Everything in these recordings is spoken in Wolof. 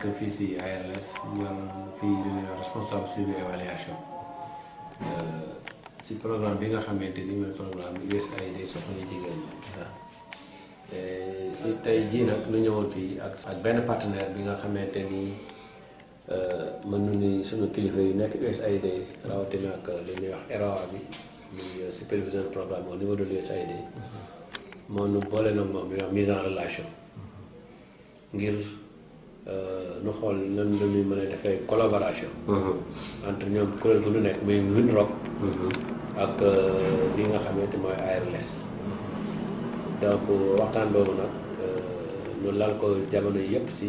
nekk fii si ARLS ñoom fii lu ñuy wax responsable suivi évaluation si programme bi nga xamante ni mooy programme USAID Suxali Jigéen si tey jii nag lu ñëwoon fii ak benn partenaire bi nga xamante ni mën nu ni suñu kilifa yi nekk USAID rawatina ak lu ñuy wax EROA bi muy superviseur programme au niveau de l'USAID moo nu boole na moom li ñuy wax mise en relation ngir nu xool nan la ñuy mën a defee collaboration entre ñoom kuréel gu nu nekk muy WinRock ak li nga xamante mooy ARLS donc waxtaan boobu nag nu lal ko jamono yëpp si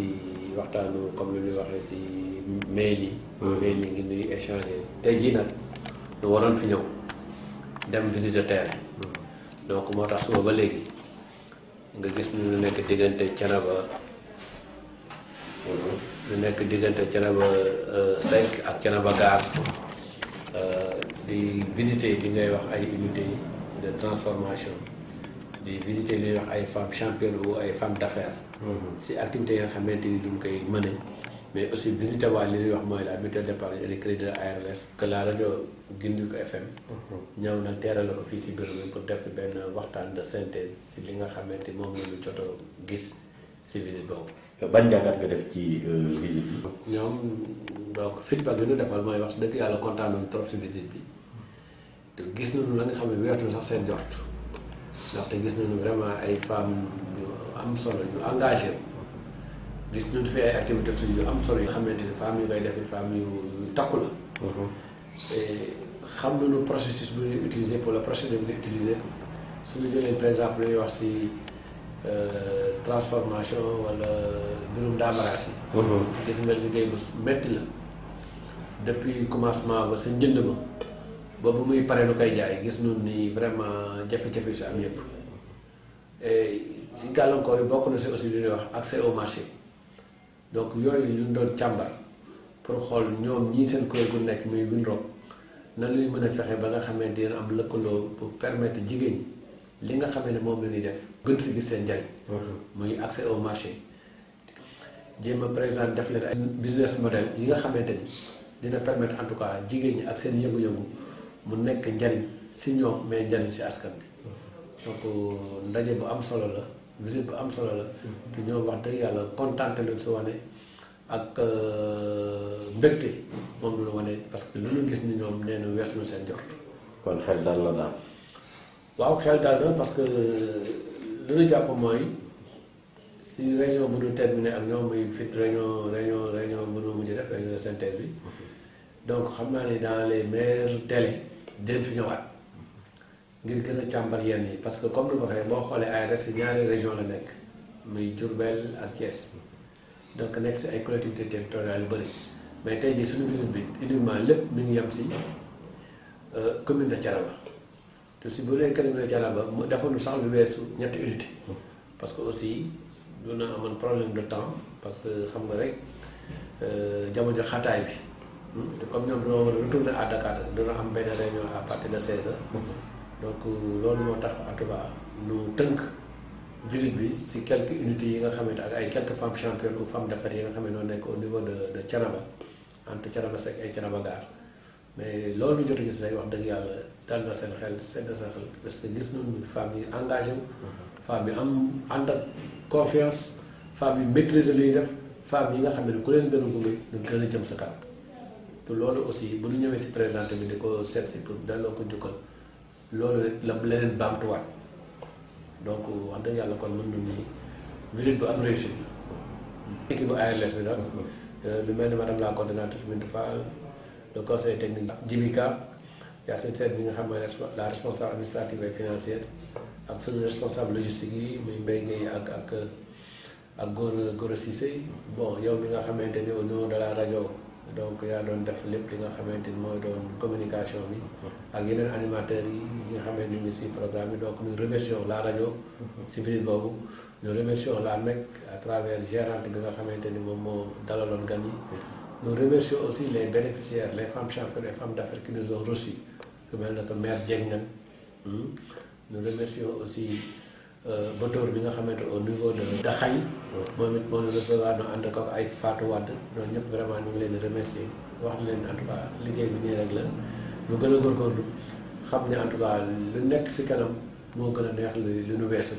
waxtaanu comme lu ñuy waxee si mail yi ngi nuy échanger tey jii nag nu waroon fi ñëw dem visite de terrain donc moo tax suba ba léegi nga gis ñu nekk diggante Thiénaba lu nekk diggante Thiénaba 5 ak Thiénaba Gare di visiter li ngay wax ay unités de transformation di visiter li ñuy wax ay femmes championnes ou ay femmes d'affaires si activités yi nga xamante ni duñ koy mëne mais aussi visiter waa li ñuy wax mooy la mutuelle d'épargne et de crédit de ARLS que la rajo Gindiku FM ñëw nag teeral la ko fii si bureau bi pour def benn waxtaan de synthèse si li nga xamante moom la ñu jot a gis si visite boobu. ban jàngat nga def ci visite bi. ñoom donc feedback bi ñu defal mooy wax dëgg yàlla kontaan nañu trop si visite bi te gis nañu la nga xam ne weertu sax seen jort ndaxte gis nañu vraiment ay femmes yu am solo yu engagé gis nañu fi ay activités yu am solo yu xamante ni femmes yu koy def femmes yu takku la. xam nañu processus bu ñuy utiliser pour le procédé bi ñuy utiliser suñu jëlee par exemple lu ñuy wax si. transformation wala mbirum daamaraas yi. gis nga liggéey bu metti la depuis commencement ba sa njënd ma ba bu muy pare lu koy jaay gis nañu ni vraiment jafe-jafe yu si am yëpp si gàllankoor yi bokk na si aussi lu ñuy wax accès au marché donc yooyu ñu doon càmbar pour xool ñoom ñii seen kuréel gu nekk muy WinRock nan luy mën a fexe ba nga xamante ne am lëkkaloo pour permettre jigéen ñi. li nga xamee ne moom la ñuy def gën si gis seen njariñ muy accès au marché jéem a présenter def leen ay business model yi nga xamante ni dina permettre en tout cas jigéen ñi ak seen yëngu-yëngu mu nekk njariñ si ñoom mais njariñ si askan bi donc ndaje bu am solo la visite bu am solo la te ñoom wax dëgg yàlla kontaan nañ si wane ak mbégte moom lu ñu wane parce que lu ñu gis ni ñoom nee na weesu na seen jort. kon xel dal la daal. waaw xel daal na parce que lu ñu jàpp mooy si réunion bu ñu terminé ak ñoom muy fit réunion bu ñu mujj def réunion de synthèse bi donc xam naa ni dans les meilleurs délais den fi ñëwaat ngir gën a càmbar yenn yi parce que comme ni ma waxee boo xoolee ARS si ñaari région la nekk muy Diourbel ak Thiès donc nekk si ay collectivités territoriales yu bëri mais tey jii suñu visite bi uniquement lépp mi ngi yem si commune de Thiénaba te si bu dee commune de Thiénaba mu defoon sax lu weesu ñetti unité parce que aussi lu na amoon problème de temps parce que xam nga rek jamono xataay bi te comme ñoom dañoo war a retourner à Dakar dina am benn réunion à partir de 16h donc loolu moo tax en tout cas nu tënk visite bi si quelques unités yi nga xamante ak ay quelques femmes championnes ou femmes d'affaires yi nga xam ne noo nekk au niveau de Thiénaba entre Thiénaba Seck ay Thiénaba Gare mais loolu ñu jot a gis rek wax dëgg yàlla dal na seen xel seen na seen xel parce que gis nañu femmes yi engagé wu femmes yi am ànd ak confiance femmes yi maîtriser li ñuy def femmes yi nga xam ne ku leen gën a gunge ñu gën a jëm sa kanam te loolu aussi bu ñu ñëwee si présenté bi di ko seet si pour delloo ko njukkal loolu rek la leneen baamtuwaat donc wax dëgg yàlla kon mën nañu ni visite bu am réussite la. équipe bu ARLS bi nag lu mel ni madame la coordonnatrice Bintou Fall le conseil technique Djibika Yacine Sène bi nga xam ne la responsable administrative et financière ak suñu responsable logistique yi muy Mbaye Gueye ak Gora Cissé bon yow bi nga xamante ni au nom de la rajo donc yaa doon def lépp li nga xamante ni mooy doon communication bi ak yeneen animateurs yi nga xamante ni ñu ngi si programme bi donc nous remercions la rajo si visite boobu nous remercions la MEC à travers gérante bi nga xamante ni moom moo dalaloon gan yi. Nous remercions aussi les bénéficiaires, les femmes championnes et les femmes d'affaires qui nous ont reçus, comme le maire Djegnan. Nous remercions aussi Botor bi nga xamante au niveau de Dakhay moom it moo ñu recevoir ñu ànd ko ay Fatou Wade ñoom ñëpp vraiment ñu ngi leen di remercier wax leen en tout cas liggéey bi nii rek la ñu gën a góorgóorlu xam ne en tout cas lu nekk si kanam moo gën a neex lu nu weesu.